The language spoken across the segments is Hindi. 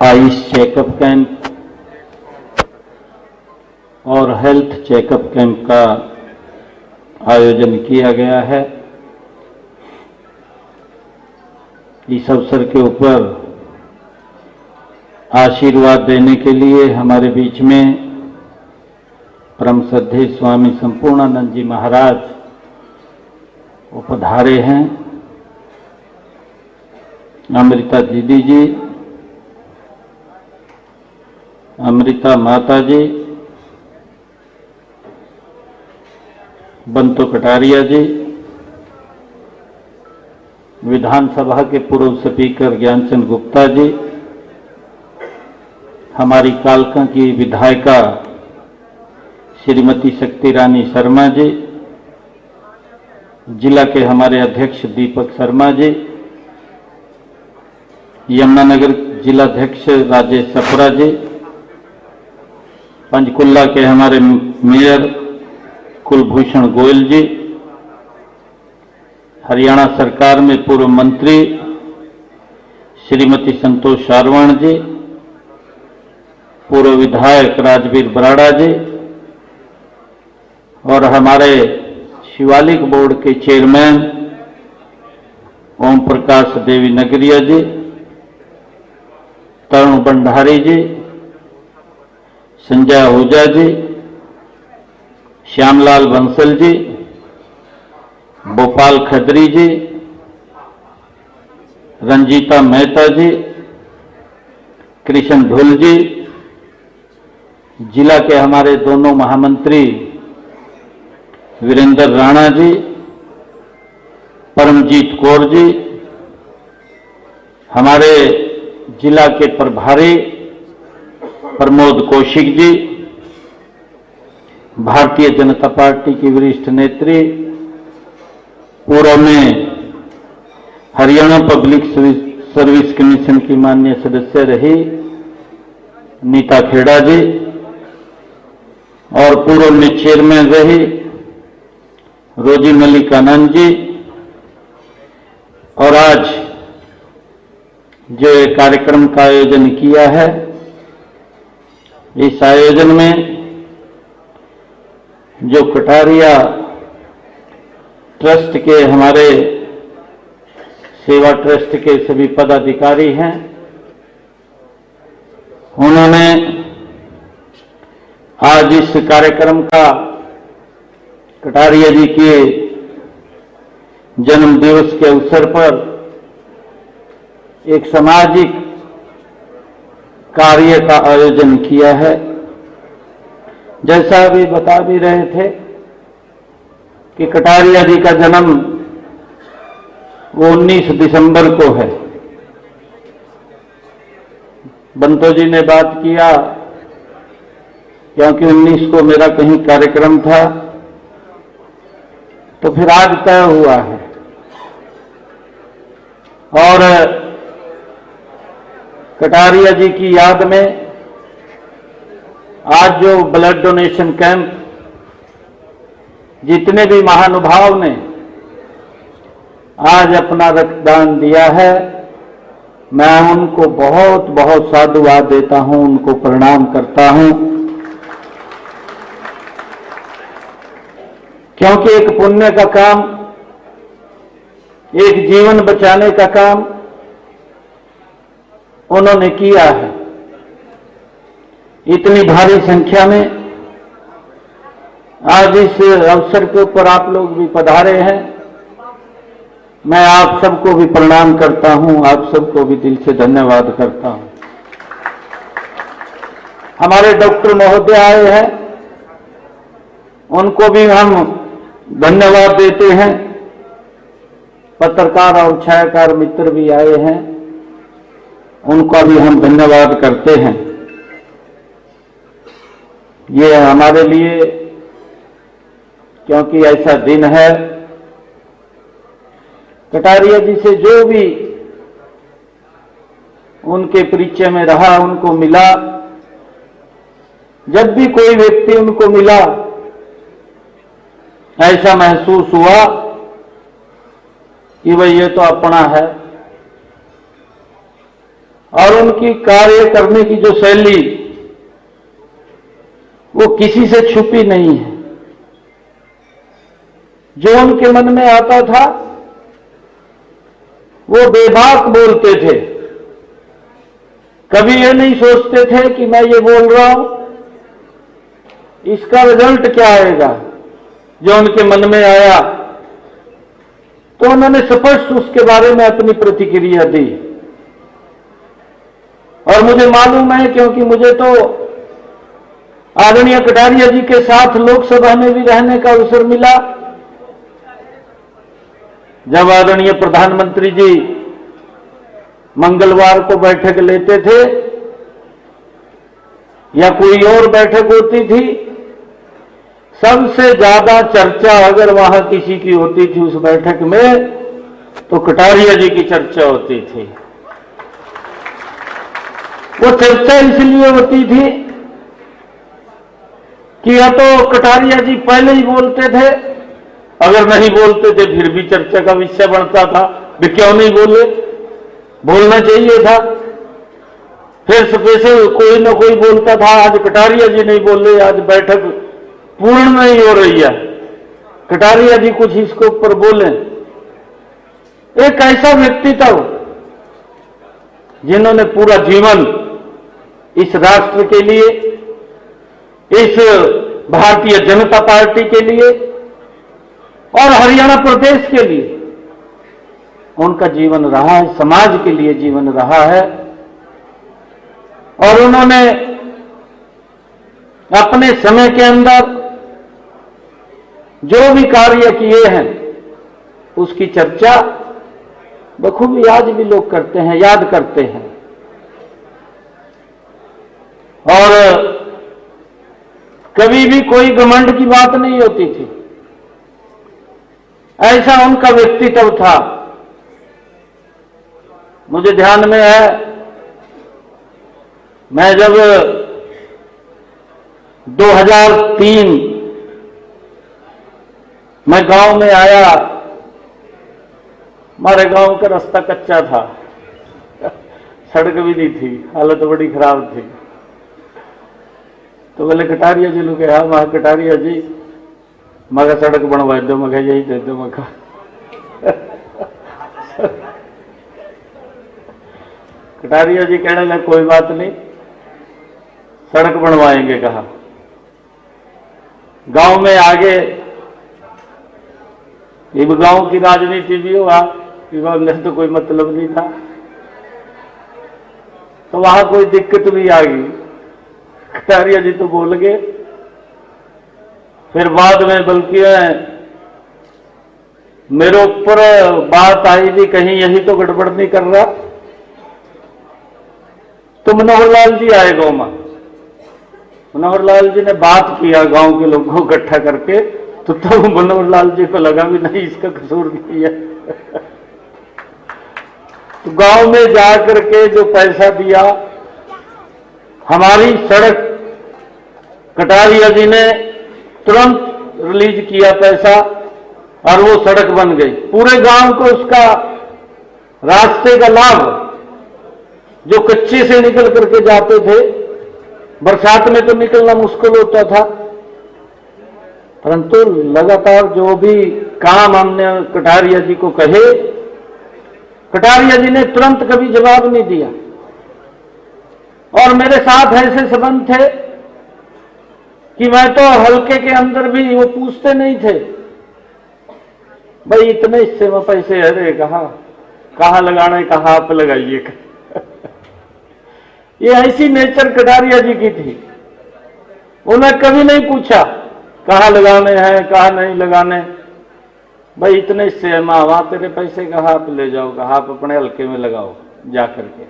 आयुष चेकअप कैंप और हेल्थ चेकअप कैंप का आयोजन किया गया है। इस अवसर के ऊपर आशीर्वाद देने के लिए हमारे बीच में परम श्रद्धेय स्वामी संपूर्णानंद जी महाराज उपधारे हैं। अमृता दीदी जी, अमृता माता जी, बंतो कटारिया जी, विधानसभा के पूर्व स्पीकर ज्ञानचंद गुप्ता जी, हमारी कालका की विधायिका श्रीमती शक्ति रानी शर्मा जी, जिला के हमारे अध्यक्ष दीपक शर्मा जी, यमुनानगर जिलाध्यक्ष राजेश सप्रा जी, पंचकुला के हमारे मेयर कुलभूषण गोयल जी, हरियाणा सरकार में पूर्व मंत्री श्रीमती संतोष शारवण जी, पूर्व विधायक राजवीर बराड़ा जी और हमारे शिवालिक बोर्ड के चेयरमैन ओम प्रकाश देवी नगरिया जी, तरुण भंडारी जी, संजय आहूजा जी, श्यामलाल बंसल जी, भोपाल खदरी जी, रंजीता मेहता जी, कृष्ण धुल जी, जिला के हमारे दोनों महामंत्री वीरेंद्र राणा जी, परमजीत कौर जी, हमारे जिला के प्रभारी प्रमोद कौशिक जी, भारतीय जनता पार्टी की वरिष्ठ नेत्री, पूर्व में हरियाणा पब्लिक सर्विस कमीशन की माननीय सदस्य रही नीता खेड़ा जी और पूर्व में चेयरमैन रही रोजी मलिक आनंद जी, और आज जो कार्यक्रम का आयोजन किया है, इस आयोजन में जो कटारिया ट्रस्ट के हमारे सेवा ट्रस्ट के सभी पदाधिकारी हैं, उन्होंने आज इस कार्यक्रम का कटारिया जी के जन्म दिवस के अवसर पर एक सामाजिक कार्य का आयोजन किया है। जैसा अभी बता भी रहे थे कि कटारिया जी का जन्म 19 दिसंबर को है। बंतो जी ने बात किया क्योंकि 19 को मेरा कहीं कार्यक्रम था, तो फिर आज तय हुआ है। और कटारिया जी की याद में आज जो ब्लड डोनेशन कैंप जितने भी महानुभाव ने आज अपना रक्तदान दिया है, मैं उनको बहुत बहुत साधुवाद देता हूं, उनको प्रणाम करता हूं, क्योंकि एक पुण्य का काम, एक जीवन बचाने का काम उन्होंने किया है। इतनी भारी संख्या में आज इस अवसर के ऊपर आप लोग भी पधारे हैं। मैं आप सबको भी प्रणाम करता हूं, आप सबको भी दिल से धन्यवाद करता हूं। हमारे डॉक्टर महोदय आए हैं, उनको भी हम धन्यवाद देते हैं। पत्रकार और छायाकार मित्र भी आए हैं, उनका भी हम धन्यवाद करते हैं। ये हमारे लिए, क्योंकि ऐसा दिन है, कटारिया जी से जो भी उनके परिचय में रहा, उनको मिला, जब भी कोई व्यक्ति उनको मिला, ऐसा महसूस हुआ कि भाई ये तो अपना है, और उनकी कार्य करने की जो शैली वो किसी से छुपी नहीं है। जो उनके मन में आता था वो बेबाक बोलते थे। कभी ये नहीं सोचते थे कि मैं ये बोल रहा हूं इसका रिजल्ट क्या आएगा। जो उनके मन में आया तो उन्होंने स्पष्ट उसके बारे में अपनी प्रतिक्रिया दी। और मुझे मालूम है, क्योंकि मुझे तो आदरणीय कटारिया जी के साथ लोकसभा में भी रहने का अवसर मिला। जब आदरणीय प्रधानमंत्री जी मंगलवार को बैठक लेते थे या कोई और बैठक होती थी, सबसे ज्यादा चर्चा अगर वहां किसी की होती थी उस बैठक में तो कटारिया जी की चर्चा होती थी। वो चर्चा इसलिए होती थी कि या तो कटारिया जी पहले ही बोलते थे, अगर नहीं बोलते थे फिर भी चर्चा का विषय बनता था, वे क्यों नहीं बोले, बोलना चाहिए था। फिर स्पेशल कोई ना कोई बोलता था, आज कटारिया जी नहीं बोले, आज बैठक पूर्ण नहीं हो रही है, कटारिया जी कुछ इसके ऊपर बोले। एक ऐसा व्यक्ति था जिन्होंने पूरा जीवन इस राष्ट्र के लिए, इस भारतीय जनता पार्टी के लिए और हरियाणा प्रदेश के लिए उनका जीवन रहा है, समाज के लिए जीवन रहा है। और उन्होंने अपने समय के अंदर जो भी कार्य किए हैं उसकी चर्चा बखूबी आज भी लोग करते हैं, याद करते हैं। और कभी भी कोई घमंड की बात नहीं होती थी, ऐसा उनका व्यक्तित्व था। मुझे ध्यान में है, मैं जब 2003 मैं गांव में आया, हमारे गांव का रास्ता कच्चा था, सड़क भी नहीं थी, हालत बड़ी खराब थी। तो बोले कटारिया जी लोग, हाँ वहां कटारिया जी, मगा सड़क बनवा दो, मगा यही दे दो, मगा कटारिया जी कहने लगे कोई बात नहीं, सड़क बनवाएंगे। कहा गांव में आगे ये गांव की राजनीति भी हुआ, में तो कोई मतलब नहीं था, तो वहां कोई दिक्कत भी आ गई, कटारिया जी तो बोल गए। फिर बाद में बल्कि मेरे ऊपर बात आई भी, कहीं यही तो गड़बड़ नहीं कर रहा। तो मनोहर लाल जी आए गांव में, मनोहर लाल जी ने बात किया गांव के लोगों को इकट्ठा करके, तो मनोहर लाल जी को लगा भी नहीं इसका कसूर नहीं है। तो गांव में जाकर के जो पैसा दिया, हमारी सड़क कटारिया जी ने तुरंत रिलीज किया पैसा और वो सड़क बन गई। पूरे गांव को उसका रास्ते का लाभ, जो कच्चे से निकल करके जाते थे, बरसात में तो निकलना मुश्किल होता था, परंतु लगातार जो भी काम हमने कटारिया जी को कहे, कटारिया जी ने तुरंत कभी जवाब नहीं दिया। और मेरे साथ ऐसे संबंध थे कि मैं तो हल्के के अंदर भी वो पूछते नहीं थे, भाई इतने हिस्से में पैसे है रे, कहां लगाना है, कहां आप लगाइए। ये ऐसी नेचर कटारिया जी की थी। उन्हें कभी नहीं पूछा कहां लगाने हैं, कहां नहीं लगाने, भाई इतने हिस्से है मां, वहां तेरे पैसे कहां आप ले जाओ, कहां आप अपने हल्के में लगाओ जाकर के।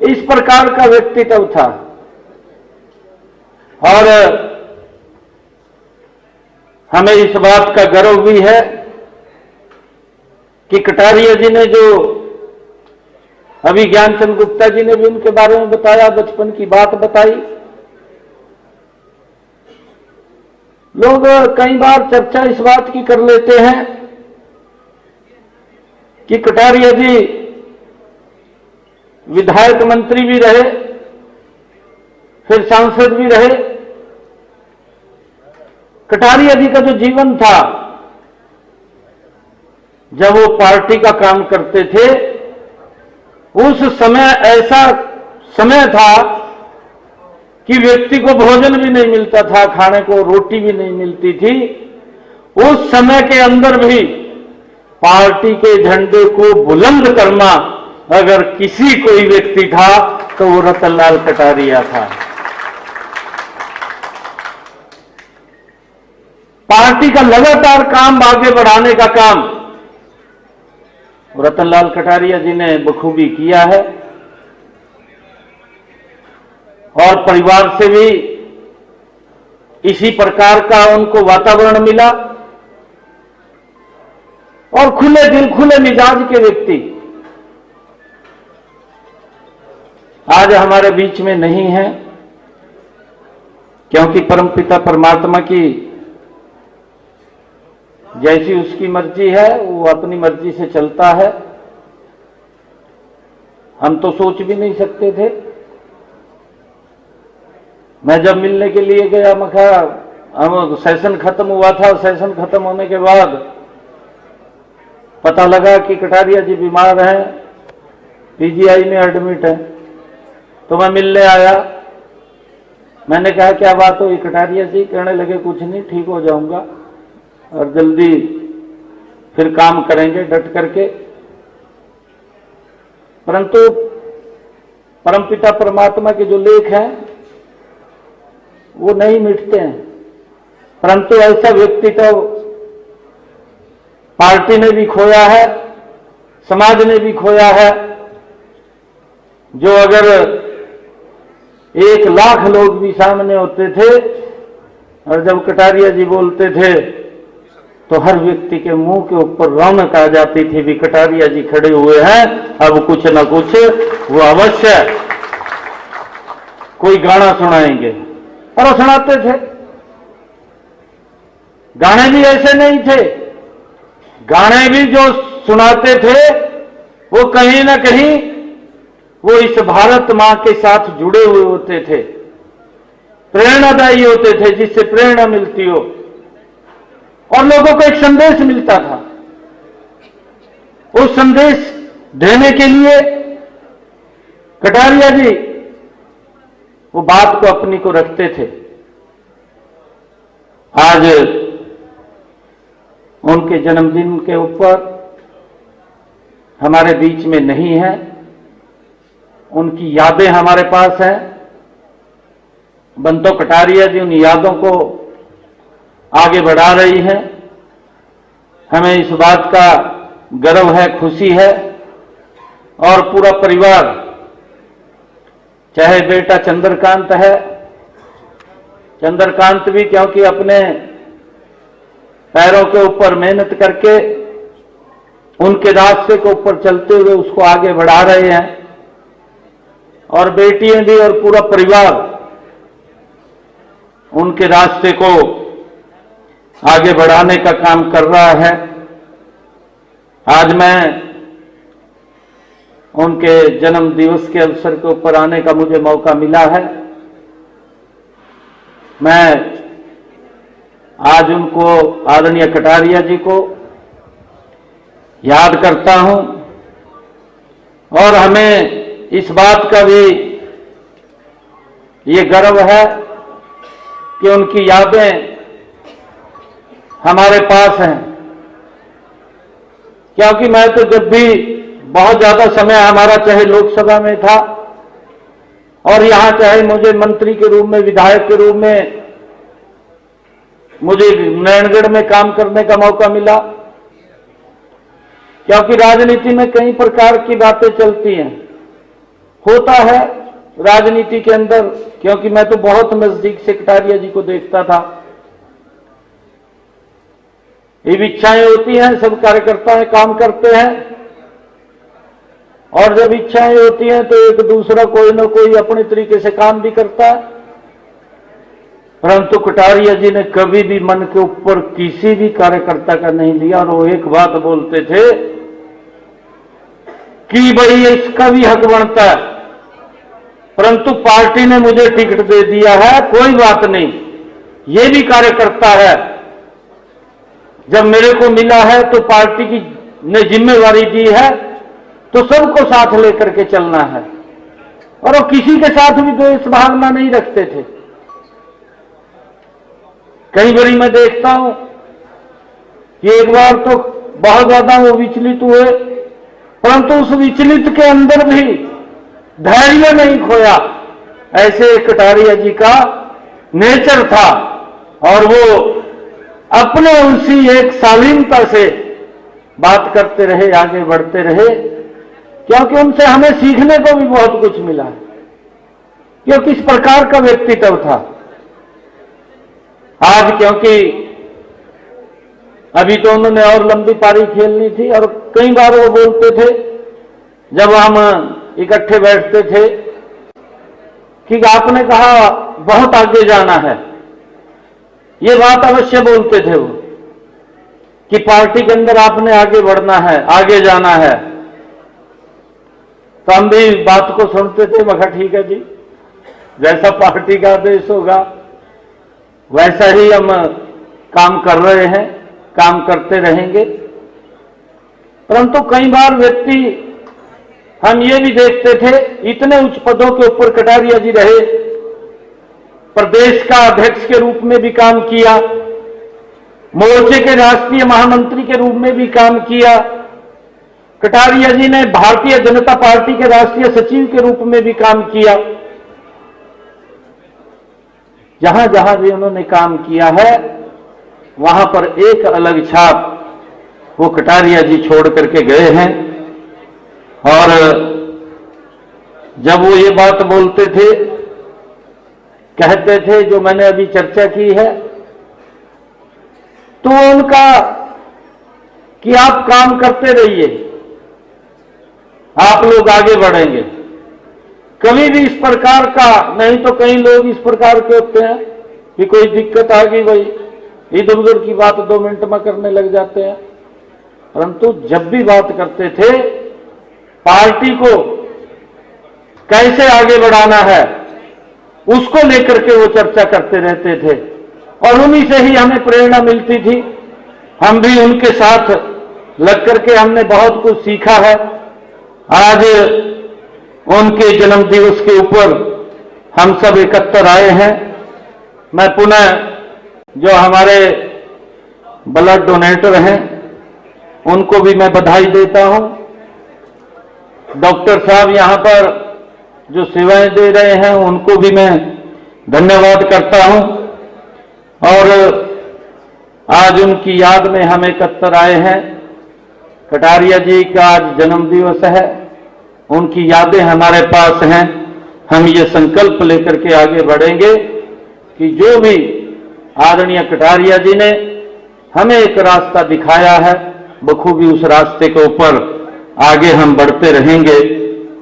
इस प्रकार का व्यक्तित्व था। और हमें इस बात का गर्व भी है कि कटारिया जी ने, जो अभी ज्ञानचंद गुप्ता जी ने भी उनके बारे में बताया, बचपन की बात बताई। लोग कई बार चर्चा इस बात की कर लेते हैं कि कटारिया जी विधायक मंत्री भी रहे, फिर सांसद भी रहे। कटारिया जी का जो जीवन था, जब वो पार्टी का काम करते थे, उस समय ऐसा समय था कि व्यक्ति को भोजन भी नहीं मिलता था, खाने को रोटी भी नहीं मिलती थी। उस समय के अंदर भी पार्टी के झंडे को बुलंद करना अगर किसी कोई व्यक्ति था तो वो रतनलाल कटारिया था। पार्टी का लगातार काम आगे बढ़ाने का काम रतनलाल कटारिया जी ने बखूबी किया है, और परिवार से भी इसी प्रकार का उनको वातावरण मिला, और खुले दिल खुले मिजाज के व्यक्ति आज हमारे बीच में नहीं है, क्योंकि परमपिता परमात्मा की जैसी उसकी मर्जी है वो अपनी मर्जी से चलता है। हम तो सोच भी नहीं सकते थे। मैं जब मिलने के लिए गया, मैं कहा, हम सेशन खत्म हुआ था, सेशन खत्म होने के बाद पता लगा कि कटारिया जी बीमार हैं, पीजीआई में एडमिट है। तो मैं मिलने आया, मैंने कहा क्या बात हुई कटारिया जी? कहने लगे कुछ नहीं, ठीक हो जाऊंगा और जल्दी फिर काम करेंगे डट करके। परंतु परमपिता परमात्मा के जो लेख हैं वो नहीं मिटते हैं। परंतु ऐसा व्यक्ति तो पार्टी ने भी खोया है, समाज ने भी खोया है, जो अगर 1,00,000 लोग भी सामने होते थे और जब कटारिया जी बोलते थे तो हर व्यक्ति के मुंह के ऊपर रौनक आ जाती थी भी कटारिया जी खड़े हुए हैं, अब कुछ न कुछ वो अवश्य कोई गाना सुनाएंगे। और वो सुनाते थे। गाने भी ऐसे नहीं थे, गाने भी जो सुनाते थे वो कहीं ना कहीं वो इस भारत मां के साथ जुड़े हुए होते थे, प्रेरणादायी होते थे, जिससे प्रेरणा मिलती हो और लोगों को एक संदेश मिलता था। उस संदेश देने के लिए कटारिया जी वो बात को अपनी को रखते थे। आज उनके जन्मदिन के ऊपर हमारे बीच में नहीं है, उनकी यादें हमारे पास हैं। बंतो कटारिया जी उन यादों को आगे बढ़ा रही हैं। हमें इस बात का गर्व है, खुशी है, और पूरा परिवार, चाहे बेटा चंद्रकांत है, चंद्रकांत भी क्योंकि अपने पैरों के ऊपर मेहनत करके उनके रास्ते के ऊपर चलते हुए उसको आगे बढ़ा रहे हैं, और बेटियां भी और पूरा परिवार उनके रास्ते को आगे बढ़ाने का काम कर रहा है। आज मैं उनके जन्म दिवस के अवसर के ऊपर आने का मुझे मौका मिला है। मैं आज उनको, आदरणीय कटारिया जी को याद करता हूं, और हमें इस बात का भी ये गर्व है कि उनकी यादें हमारे पास हैं। क्योंकि मैं तो जब भी बहुत ज्यादा समय हमारा चाहे लोकसभा में था और यहां चाहे मुझे मंत्री के रूप में, विधायक के रूप में मुझे नारायणगढ़ में काम करने का मौका मिला, क्योंकि राजनीति में कई प्रकार की बातें चलती हैं, होता है राजनीति के अंदर। क्योंकि मैं तो बहुत नजदीक से कटारिया जी को देखता था। ये इच्छाएं होती हैं, सब कार्यकर्ता काम करते हैं, और जब इच्छाएं होती हैं तो एक दूसरा कोई ना कोई अपने तरीके से काम भी करता है। परंतु कटारिया जी ने कभी भी मन के ऊपर किसी भी कार्यकर्ता का नहीं लिया, और वो एक बात बोलते थे कि भाई इसका भी हक बनता है, परंतु पार्टी ने मुझे टिकट दे दिया है, कोई बात नहीं, ये भी कार्यकर्ता है, जब मेरे को मिला है तो पार्टी की ने जिम्मेवारी दी है तो सबको साथ लेकर के चलना है। और वो किसी के साथ भी द्वेष भावना नहीं रखते थे। कई बारी मैं देखता हूं कि एक बार तो बहुत ज्यादा वो विचलित हुए, परंतु उस विचलित के अंदर भी धैर्य नहीं खोया। ऐसे कटारिया जी का नेचर था और वो अपने उसी एक शालीनता से बात करते रहे, आगे बढ़ते रहे, क्योंकि उनसे हमें सीखने को भी बहुत कुछ मिला है कि वो किस प्रकार का व्यक्तित्व था। आज क्योंकि अभी तो उन्होंने और लंबी पारी खेलनी थी और कई बार वो बोलते थे जब हम इकट्ठे बैठते थे कि आपने कहा बहुत आगे जाना है, ये बात अवश्य बोलते थे वो कि पार्टी के अंदर आपने आगे बढ़ना है, आगे जाना है। तो हम भी बात को सुनते थे, मैं कहा ठीक है जी, जैसा पार्टी का आदेश होगा वैसा ही हम काम कर रहे हैं, काम करते रहेंगे। परंतु कई बार व्यक्ति हम ये भी देखते थे, इतने उच्च पदों के ऊपर कटारिया जी रहे, प्रदेश का अध्यक्ष के रूप में भी काम किया, मोर्चे के राष्ट्रीय महामंत्री के रूप में भी काम किया, कटारिया जी ने भारतीय जनता पार्टी के राष्ट्रीय सचिव के रूप में भी काम किया। जहां जहां भी उन्होंने काम किया है वहां पर एक अलग छाप वो कटारिया जी छोड़ करके गए हैं। और जब वो ये बात बोलते थे, कहते थे, जो मैंने अभी चर्चा की है, तो उनका कि आप काम करते रहिए, आप लोग आगे बढ़ेंगे। कभी भी इस प्रकार का नहीं, तो कई लोग इस प्रकार के होते हैं कि कोई दिक्कत आ गई भाई इधर उधर की बात 2 मिनट में करने लग जाते हैं। परंतु जब भी बात करते थे, पार्टी को कैसे आगे बढ़ाना है उसको लेकर के वो चर्चा करते रहते थे और उन्हीं से ही हमें प्रेरणा मिलती थी। हम भी उनके साथ लग करके हमने बहुत कुछ सीखा है। आज उनके जन्म दिवस के ऊपर हम सब एकत्र आए हैं। मैं पुनः जो हमारे ब्लड डोनेटर हैं उनको भी मैं बधाई देता हूं। डॉक्टर साहब यहां पर जो सेवाएं दे रहे हैं उनको भी मैं धन्यवाद करता हूं। और आज उनकी याद में हम एकत्र आए हैं। कटारिया जी का आज जन्म दिवस है, उनकी यादें हमारे पास हैं। हम ये संकल्प लेकर के आगे बढ़ेंगे कि जो भी आदरणीय कटारिया जी ने हमें एक रास्ता दिखाया है, बखूबी उस रास्ते के ऊपर आगे हम बढ़ते रहेंगे।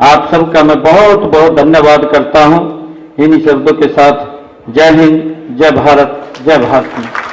आप सबका मैं बहुत बहुत धन्यवाद करता हूं। इन्हीं शब्दों के साथ जय हिंद, जय भारत, जय भारत।